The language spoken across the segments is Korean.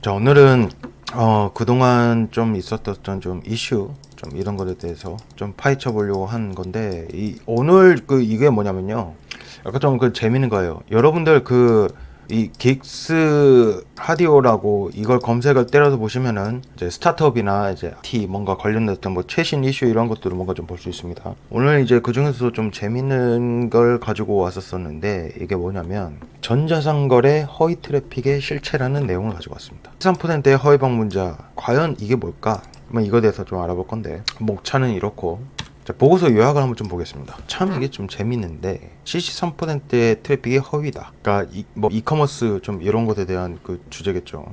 자, 오늘은 그동안 좀 있었던 좀 이슈 좀 이런 것에 대해서 좀 파헤쳐 보려고 한 건데, 오늘 이게 뭐냐면요, 약간 좀 재밌는 거예요. 여러분들 이 긱스 하디오라고 이걸 검색을 때려서 보시면은 이제 스타트업이나 이제 IT 뭔가 관련됐던 뭐 최신 이슈 이런 것들을 뭔가 좀 볼 수 있습니다. 오늘 이제 그 중에서 좀 재밌는 걸 가지고 왔었었는데, 이게 뭐냐면 전자상거래 허위 트래픽의 실체라는 내용을 가지고 왔습니다. 13%의 허위 방문자, 과연 이게 뭘까? 이거에 대해서 좀 알아볼 건데, 목차는 이렇고, 자, 보고서 요약을 한번 좀 보겠습니다. 참 이게 좀 재밌는데, 73%의 트래픽이 허위다. 그러니까 이커머스 좀 이런 것에 대한 그 주제겠죠.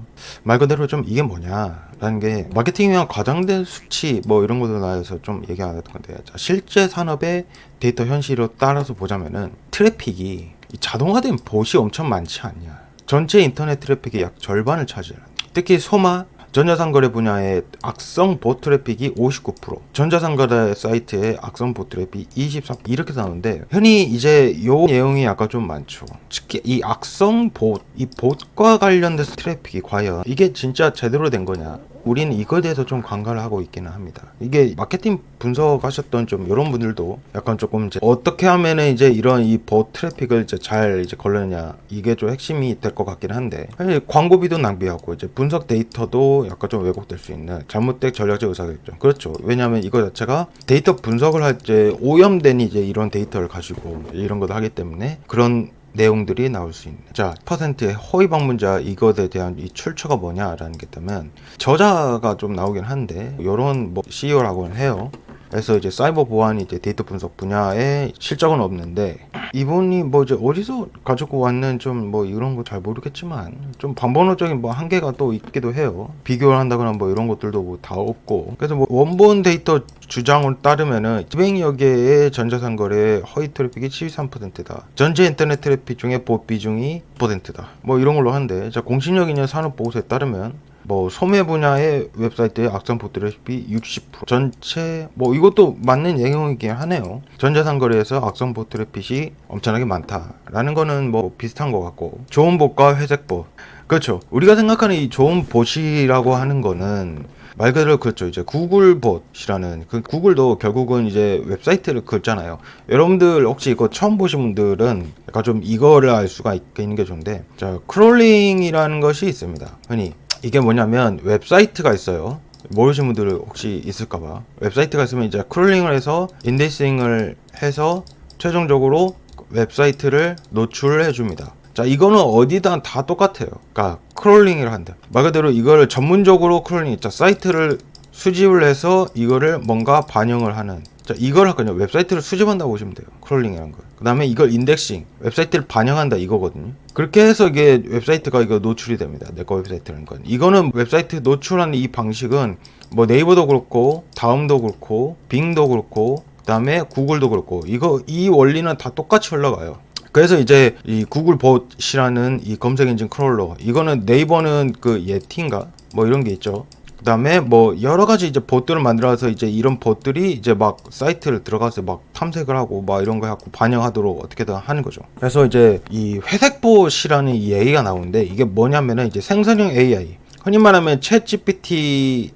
말 그대로 좀 이게 뭐냐라는 게 마케팅에 의한 과장된 수치 뭐 이런 것들 나와서 좀 얘기 안 했던 건데, 자, 실제 산업의 데이터 현실로 따라서 보자면은 트래픽이 자동화된 봇이 엄청 많지 않냐. 전체 인터넷 트래픽의 약 절반을 차지하는. 특히 소마 전자상거래 분야의 악성 봇 트래픽이 59%, 전자상거래 사이트의 악성 봇 트래픽이 24%, 이렇게 나오는데, 흔히 이제 요 내용이 약간 좀 많죠. 특히 이 악성 봇, 이 봇과 관련된 트래픽이 과연 이게 진짜 제대로 된 거냐? 우리는 이거에 대해서 좀 관가를 하고 있기는 합니다. 이게 마케팅 분석하셨던 좀 이런 분들도 약간 조금 이제 어떻게 하면은 이제 이런 이 봇 트래픽을 이제 잘 이제 걸느냐, 이게 좀 핵심이 될 것 같긴 한데, 사실 광고비도 낭비하고 이제 분석 데이터도 약간 좀 왜곡될 수 있는 잘못된 전략적 의사결정. 그렇죠. 왜냐하면 이거 자체가 데이터 분석을 할 때 오염된 이제 이런 데이터를 가지고 이런 것을 하기 때문에 그런 내용들이 나올 수 있는. 자, 퍼센트의 허위 방문자, 이것에 대한 이 출처가 뭐냐라는 게 있다면, 저자가 좀 나오긴 한데 요런 뭐 CEO라고는 해요. 그래서 이제 사이버 보안 이제 데이터 분석 분야에 실적은 없는데, 이분이 뭐 이제 어디서 가지고 왔는 좀 뭐 이런 거 잘 모르겠지만 좀 반번호적인 뭐 한계가 또 있기도 해요. 비교를 한다거나 뭐 이런 것들도 뭐 다 없고. 그래서 뭐 원본 데이터 주장을 따르면은 200여 개의 전자상거래 허위 트래픽이 73%다. 전체 인터넷 트래픽 중에 봇 비중이 10%다. 뭐 이런 걸로 한데, 자, 공신력 있는 산업 보고서에 따르면 뭐 소매 분야의 웹사이트의 악성 봇 트래픽이 60%, 전체 뭐 이것도 맞는 내용이긴 하네요. 전자상거래에서 악성 봇 트래픽이 엄청나게 많다라는 거는 뭐 비슷한 것 같고, 좋은 봇과 회색 봇, 그렇죠. 우리가 생각하는 이 좋은 봇이라고 하는 거는 말 그대로 그렇죠. 이제 구글 봇이라는, 그 구글도 결국은 이제 웹사이트를 긁잖아요. 여러분들 혹시 이거 처음 보신 분들은 약간 좀 이거를 알 수가 있는 게 좋은데, 자, 크롤링이라는 것이 있습니다. 흔히 이게 뭐냐면 웹사이트가 있어요. 모르시는 분들 혹시 있을까봐. 웹사이트가 있으면 이제 크롤링을 해서 인덱싱을 해서 최종적으로 웹사이트를 노출해 줍니다. 자, 이거는 어디다 다 똑같아요. 그러니까 크롤링을 한다. 말 그대로 이거를 전문적으로 크롤링, 자, 사이트를 수집을 해서 이거를 뭔가 반영을 하는. 자, 이걸 그냥 웹사이트를 수집한다고 보시면 돼요. 크롤링이라는 거. 그 다음에 이걸 인덱싱, 웹사이트를 반영한다, 이거거든요. 그렇게 해서 이게 웹사이트가 이거 노출이 됩니다. 내거 웹사이트라는 건. 이거는 웹사이트 노출하는 이 방식은 뭐 네이버도 그렇고, 다음도 그렇고, 빙도 그렇고, 그 다음에 구글도 그렇고, 이 원리는 다 똑같이 흘러가요. 그래서 이제 이 구글 봇이라는 이 검색 엔진 크롤러, 이거는 네이버는 그 예티인가 뭐 이런 게 있죠. 그 다음에 뭐 여러 가지 이제 봇들을 만들어서 이제 이런 봇들이 이제 막 사이트를 들어가서 막 탐색을 하고 막 이런 거 해갖고 반영하도록 어떻게든 하는 거죠. 그래서 이제 이 회색 봇이라는 이 AI가 나오는데, 이게 뭐냐면은 이제 생성형 AI, 흔히 말하면 챗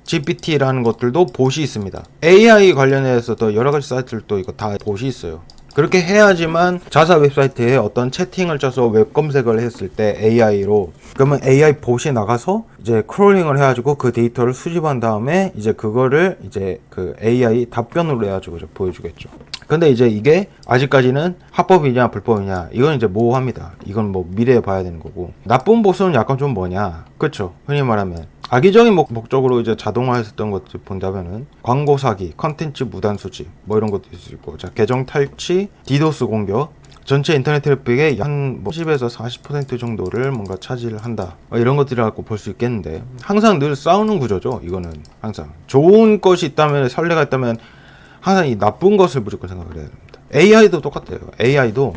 GPT라는 것들도 봇이 있습니다. AI 관련해서도 여러 가지 사이트들도 이거 다 봇이 있어요. 그렇게 해야지만 자사 웹사이트에 어떤 채팅을 쳐서 웹 검색을 했을 때 AI로, 그러면 AI 봇이 나가서 이제 크롤링을 해가지고 그 데이터를 수집한 다음에 이제 그거를 이제 그 AI 답변으로 해가지고 보여주겠죠. 근데 이제 이게 아직까지는 합법이냐 불법이냐, 이건 이제 모호합니다. 이건 뭐 미래에 봐야 되는 거고. 나쁜 봇은 약간 좀 뭐냐, 그쵸? 흔히 말하면 악의적인 목적으로 이제 자동화했었던 것들 본다면은 광고 사기, 컨텐츠 무단 수집 뭐 이런 것도 있을 수 있고, 자, 계정 탈취, 디도스 공격, 전체 인터넷 트래픽의 한 10에서 40% 정도를 뭔가 차지를 한다, 이런 것들이라고 볼 수 있겠는데, 항상 늘 싸우는 구조죠. 이거는 항상 좋은 것이 있다면, 선례가 있다면 항상 이 나쁜 것을 무조건 생각을 해야 됩니다. AI도 똑같아요. AI도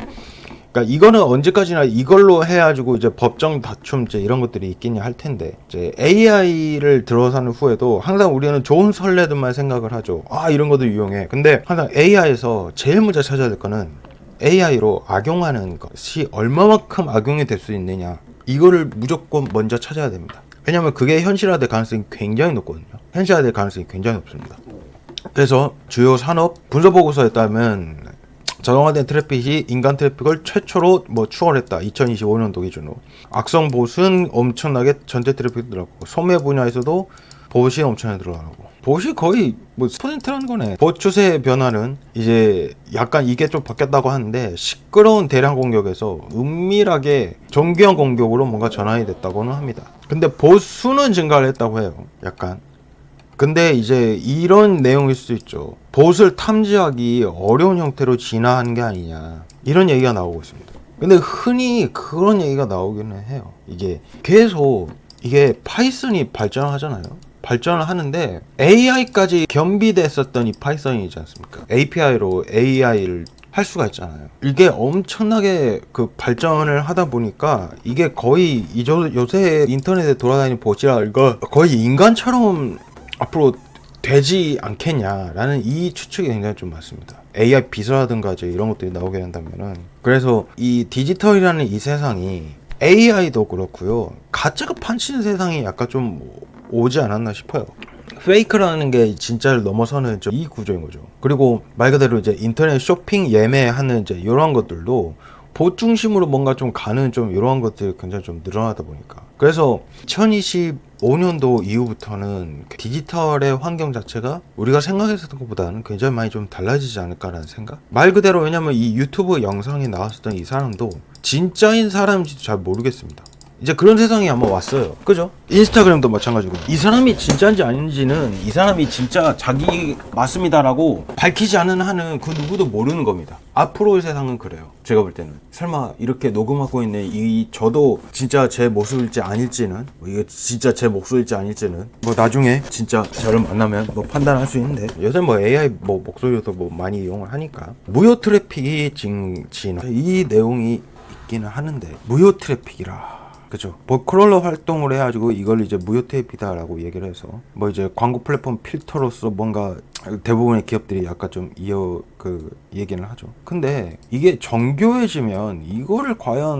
그러니까 이거는 언제까지나 이걸로 해가지고 이제 법정 다툼 이제 이런 것들이 있겠냐 할 텐데, 이제 AI를 들어서는 후에도 항상 우리는 좋은 선례들만 생각을 하죠. 아, 이런 것도 유용해. 근데 항상 AI에서 제일 먼저 찾아야 될 거는 AI로 악용하는 것이 얼마만큼 악용이 될 수 있느냐, 이거를 무조건 먼저 찾아야 됩니다. 왜냐면 그게 현실화될 가능성이 굉장히 높거든요. 현실화될 가능성이 굉장히 높습니다. 그래서 주요 산업 분석 보고서에 따르면 자동화된 트래픽이 인간 트래픽을 최초로 추월했다. 2025년도 기준으로. 악성 봇은 엄청나게 전체 트래픽 들어가고, 소매 분야에서도 봇이 엄청나게 들어가고. 봇이 거의 10%라는 거네. 봇 추세 변화는 이제 약간 이게 좀 바뀌었다고 하는데, 시끄러운 대량 공격에서 은밀하게 정교한 공격으로 뭔가 전환이 됐다고는 합니다. 근데 봇 수는 증가를 했다고 해요. 약간. 근데 이제 이런 내용일 수도 있죠. 봇을 탐지하기 어려운 형태로 진화한 게 아니냐, 이런 얘기가 나오고 있습니다. 근데 흔히 그런 얘기가 나오기는 해요. 이게 계속 이게 파이썬이 발전하잖아요. 발전을 하는데 AI까지 겸비됐었던 이 파이썬이지 않습니까? API로 AI를 할 수가 있잖아요. 이게 엄청나게 그 발전을 하다 보니까 이게 거의 요새 인터넷에 돌아다니는 봇이라 이거 거의 인간처럼 앞으로 되지 않겠냐라는 이 추측이 굉장히 좀 많습니다. AI 비서라든가 이제 이런 것들이 나오게 된다면은. 그래서 이 디지털이라는 이 세상이 AI도 그렇고요, 가짜가 판치는 세상이 약간 좀 오지 않았나 싶어요. 페이크라는 게 진짜를 넘어서는 이 구조인 거죠. 그리고 말 그대로 이제 인터넷 쇼핑 예매하는 이제 이런 것들도 봇 중심으로 뭔가 좀 가는 좀 이런 것들이 굉장히 좀 늘어나다 보니까. 그래서 2025년도 이후부터는 디지털의 환경 자체가 우리가 생각했었던 것보다는 굉장히 많이 좀 달라지지 않을까라는 생각? 말 그대로, 왜냐면 이 유튜브 영상에 나왔었던 이 사람도 진짜인 사람인지도 잘 모르겠습니다. 이제 그런 세상이 아마 왔어요. 그죠? 인스타그램도 마찬가지고, 이 사람이 진짜인지 아닌지는 이 사람이 진짜 자기 맞습니다라고 밝히지 않은 한은 그 누구도 모르는 겁니다. 앞으로의 세상은 그래요. 제가 볼 때는 설마 이렇게 녹음하고 있는 저도 진짜 제 모습일지 아닐지는, 이게 진짜 제 목소리일지 아닐지는 나중에 진짜 저를 만나면 판단할 수 있는데, 요새 AI 목소리도 많이 이용을 하니까. 무료 트래픽이 진화, 이 내용이 있기는 하는데, 무료 트래픽이라, 그죠? 크롤러 활동을 해가지고 이걸 이제 무료 트래픽이다라고 얘기를 해서 이제 광고 플랫폼 필터로서 뭔가 대부분의 기업들이 약간 좀 얘기는 하죠. 근데 이게 정교해지면 이거를 과연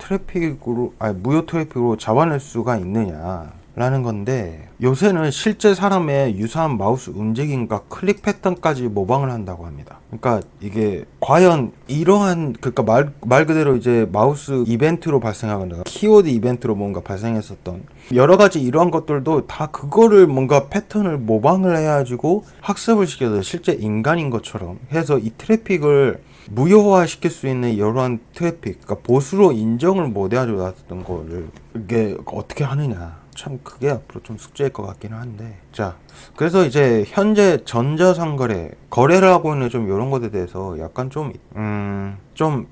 무료 트래픽으로 잡아낼 수가 있느냐 라는 건데, 요새는 실제 사람의 유사한 마우스 움직임과 클릭 패턴까지 모방을 한다고 합니다. 그러니까 이게 과연 이러한, 그러니까 말 그대로 이제 마우스 이벤트로 발생하거나 키워드 이벤트로 뭔가 발생했었던 여러 가지 이러한 것들도 다 그거를 뭔가 패턴을 모방을 해가지고 학습을 시켜서 실제 인간인 것처럼 해서 이 트래픽을 무효화 시킬 수 있는 이러한 트래픽, 그러니까 보수로 인정을 못 해가지고 나왔던 거를 이게 어떻게 하느냐, 참 그게 앞으로 좀 숙제일 것 같기는 한데. 자, 그래서 이제 현재 전자상거래 거래를 하고 있는 좀 이런 것에 대해서 약간 좀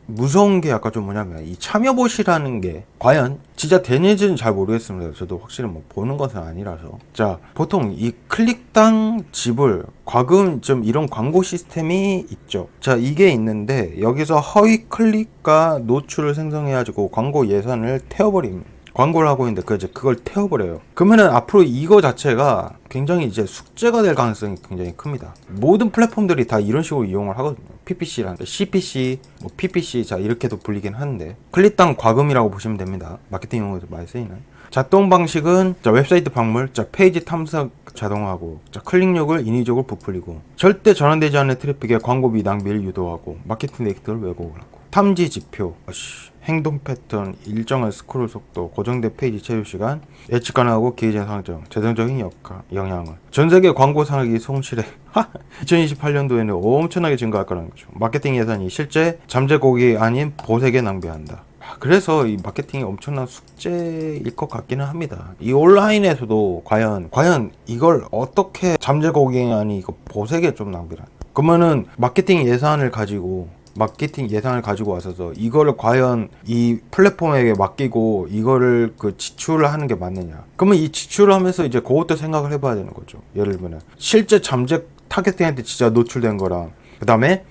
무서운 게 약간 좀 뭐냐면, 이 참여봇이라는 게 과연 진짜 되는지는 잘 모르겠습니다. 저도 확실히 보는 것은 아니라서. 자, 보통 이 클릭당 지불, 과금 좀 이런 광고 시스템이 있죠. 자, 이게 있는데 여기서 허위 클릭과 노출을 생성해가지고 광고 예산을 태워버립니다. 광고를 하고 있는데 그걸 태워버려요. 그러면은 앞으로 이거 자체가 굉장히 이제 숙제가 될 가능성이 굉장히 큽니다. 모든 플랫폼들이 다 이런 식으로 이용을 하거든요. PPC라는 CPC, PPC, 자 이렇게도 불리긴 하는데, 클릭당 과금이라고 보시면 됩니다. 마케팅 용어에서 많이 쓰이는. 작동 방식은 웹사이트 방문, 페이지 탐색 자동화하고, 클릭력을 인위적으로 부풀리고, 절대 전환되지 않는 트래픽에 광고비 낭비를 유도하고, 마케팅 데이터를 왜곡을 하고, 탐지 지표, 행동 패턴, 일정한 스크롤 속도, 고정된 페이지 체류 시간, 예측 가능하고 기회적 상정, 재정적인 영향을. 전 세계 광고 산업이 성실해 2028년도에는 엄청나게 증가할 거라는 거죠. 마케팅 예산이 실제 잠재곡이 아닌 보색에 낭비한다. 그래서 이 마케팅이 엄청난 숙제일 것 같기는 합니다. 이 온라인에서도 과연 이걸 어떻게 잠재곡이 아닌 이거 보색에 좀 낭비를 한다. 그러면은 마케팅 예산을 가지고 와서서 이거를 과연 이 플랫폼에게 맡기고 이거를 지출을 하는 게 맞느냐. 그러면 이 지출을 하면서 이제 그것도 생각을 해봐야 되는 거죠. 예를 들면 실제 잠재 타겟팅한테 진짜 노출된 거랑, 그 다음에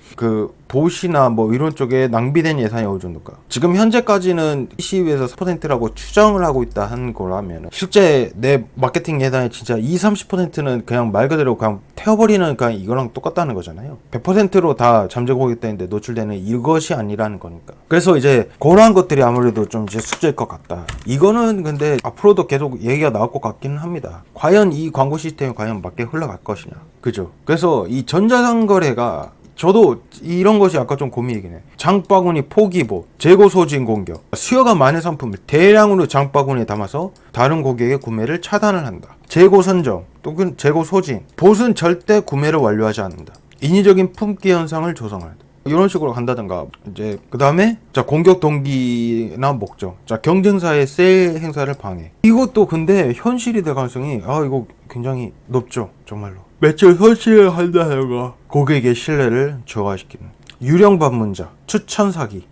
보시나 뭐 이런 쪽에 낭비된 예산이 어느 정도일까? 지금 현재까지는 CU에서 4%라고 추정을 하고 있다 한 거라면 실제 내 마케팅 예산의 진짜 20-30%는 그냥 말 그대로 그냥 태워버리는 그냥 이거랑 똑같다는 거잖아요. 100%로 다 잠재고객 때인데 노출되는 이것이 아니라는 거니까. 그래서 이제 그러한 것들이 아무래도 좀 이제 숙제일 것 같다. 이거는 근데 앞으로도 계속 얘기가 나올 것 같기는 합니다. 과연 이 광고 시스템이 과연 맞게 흘러갈 것이냐. 그죠? 그래서 이 전자상거래가 저도 이런 것이 아까 좀 고민이긴 해. 장바구니 포기보, 재고 소진 공격, 수요가 많은 상품을 대량으로 장바구니에 담아서 다른 고객의 구매를 차단을 한다. 재고 선정, 또 재고 소진, 봇은 절대 구매를 완료하지 않는다. 인위적인 품귀 현상을 조성한다. 이런 식으로 간다든가. 이제 그 다음에 자, 공격 동기나 목적, 자, 경쟁사의 세일 행사를 방해. 이것도 근데 현실이 될 가능성이 이거 굉장히 높죠. 정말로 매출 손실을 한다는 거, 고객의 신뢰를 저하시키는 유령 방문자, 추천 사기.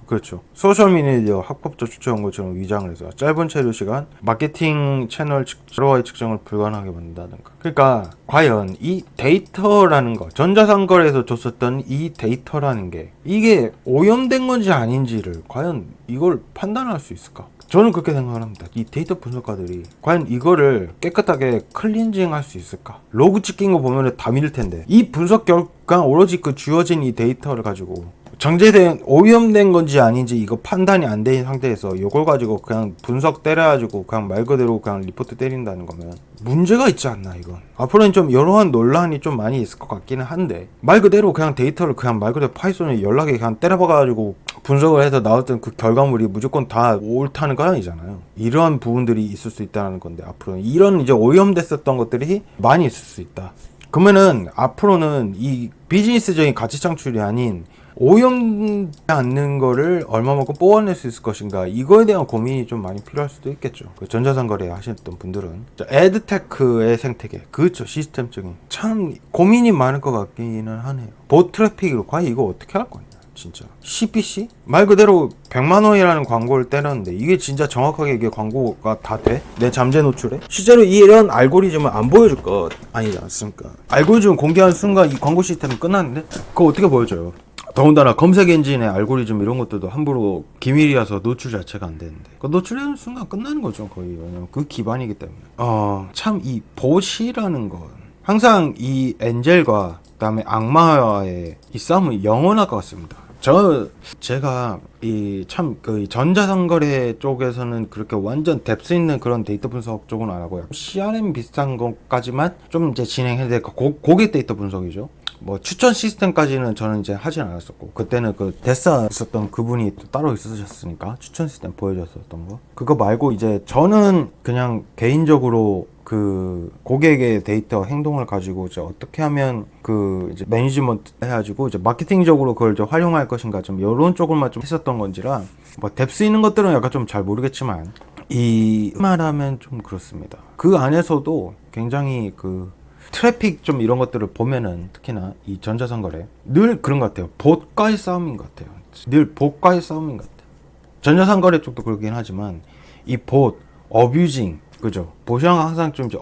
그렇죠. 소셜미디어 합법적 추천 것처럼 위장을 해서 짧은 체류 시간, 마케팅 채널 ROI 측정을 불가능하게 만든다든가. 그러니까 과연 이 데이터라는 거, 전자상거래에서 줬었던 이 데이터라는 게 이게 오염된 건지 아닌지를 과연 이걸 판단할 수 있을까? 저는 그렇게 생각을 합니다. 이 데이터 분석가들이 과연 이거를 깨끗하게 클렌징 할 수 있을까? 로그 찍힌 거 보면 다 믿을 텐데 이 분석 결과 오로지 그 주어진 이 데이터를 가지고 정제된 오염된 건지 아닌지 이거 판단이 안 된 상태에서 이걸 가지고 그냥 분석 때려가지고 그냥 말 그대로 그냥 리포트 때린다는 거면 문제가 있지 않나. 이건 앞으로는 좀 이러한 논란이 좀 많이 있을 것 같기는 한데 말 그대로 그냥 데이터를 그냥 말 그대로 파이썬에 연락에 그냥 때려박아가지고 분석을 해서 나왔던 그 결과물이 무조건 다 옳다는 건 아니잖아요. 이러한 부분들이 있을 수 있다는 건데 앞으로는 이런 이제 오염됐었던 것들이 많이 있을 수 있다. 그러면은 앞으로는 이 비즈니스적인 가치 창출이 아닌 오염되지 않는 거를 얼마만큼 뽑아낼 수 있을 것인가, 이거에 대한 고민이 좀 많이 필요할 수도 있겠죠. 그 전자상거래 하셨던 분들은. 에드테크의 생태계, 그렇죠. 시스템적인 참 고민이 많을 것 같기는 하네요. 봇 트래픽으로 과연 이거 어떻게 할 거냐 진짜. CPC? 말 그대로 100만 원이라는 광고를 때렸는데 이게 진짜 정확하게 이게 광고가 다 돼? 내 잠재 노출에? 실제로 이런 알고리즘을 안 보여줄 것 아니지 않습니까? 알고리즘 공개한 순간 이 광고 시스템은 끝났는데 그거 어떻게 보여줘요? 더군다나 검색 엔진의 알고리즘 이런 것들도 함부로 기밀이라서 노출 자체가 안 되는데 그 노출하는 순간 끝나는 거죠 거의. 왜냐면 그 기반이기 때문에. 참 이 봇이라는 건 항상 이 엔젤과 그다음에 악마와의 이 싸움은 영원할 것 같습니다. 제가 이 참 그 전자상거래 쪽에서는 그렇게 완전 뎁스 있는 그런 데이터 분석 쪽은 안 하고요. CRM 비슷한 것까지만 좀 이제 진행해야 될 거. 고객 데이터 분석이죠. 뭐 추천 시스템까지는 저는 이제 하진 않았었고, 그때는 그 데사 있었던 그분이 또 따로 있으셨으니까 추천 시스템 보여줬었던 거. 그거 말고 이제 저는 그냥 개인적으로 그 고객의 데이터 행동을 가지고 이제 어떻게 하면 그 이제 매니지먼트 해가지고 이제 마케팅적으로 그걸 이제 활용할 것인가, 좀 이런 쪽을만 좀 했었던 건지라 뭐 뎁스 있는 것들은 약간 좀 잘 모르겠지만 이 말하면 좀 그렇습니다. 그 안에서도 굉장히 그 트래픽 좀 이런 것들을 보면은 특히나 이 전자상거래 늘 그런 것 같아요. 봇과의 싸움인 것 같아요. 늘 봇과의 싸움인 것 같아요. 전자상거래 쪽도 그렇긴 하지만 이 봇, 어뷰징, 그죠? 봇이랑 항상 좀 이제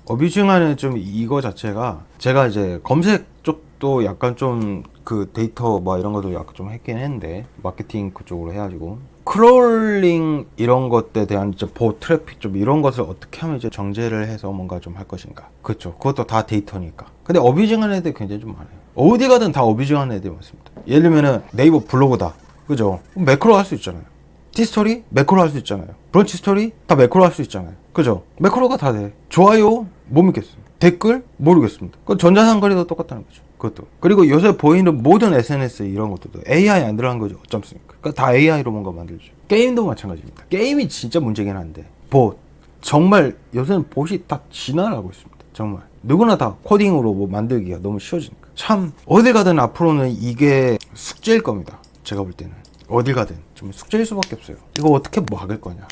어뷰징하는 좀 이거 자체가, 제가 이제 검색 쪽도 약간 좀 그 데이터 뭐 이런 것도 약간 좀 했긴 했는데 마케팅 그쪽으로 해가지고 크롤링 이런 것에 대한 이제 봇 트래픽 좀 이런 것을 어떻게 하면 이제 정제를 해서 뭔가 좀 할 것인가. 그렇죠. 그것도 다 데이터니까. 근데 어뷰징하는 애들 굉장히 좀 많아요. 어디 가든 다 어뷰징하는 애들이 많습니다. 예를 들면은 네이버 블로그다, 그죠? 매크로 할 수 있잖아요. 티스토리 매크로 할 수 있잖아요. 브런치 스토리 다 매크로 할 수 있잖아요. 그죠? 매크로가 다 돼. 좋아요 못 믿겠어요. 댓글 모르겠습니다. 그 전자상거래도 똑같다는 거죠. 그것도. 그리고 요새 보이는 모든 SNS 이런 것들도 AI 안 들어간 거죠. 어쩌습니까? 그러니까 다 AI로 뭔가 만들죠. 게임도 마찬가지입니다. 게임이 진짜 문제긴 한데 봇, 정말 요새는 봇이 다 진화를 하고 있습니다. 정말 누구나 다 코딩으로 뭐 만들기가 너무 쉬워지니까 참 어디 가든 앞으로는 이게 숙제일 겁니다. 제가 볼 때는 어디 가든 좀 숙제일 수밖에 없어요. 이거 어떻게 막을 거냐.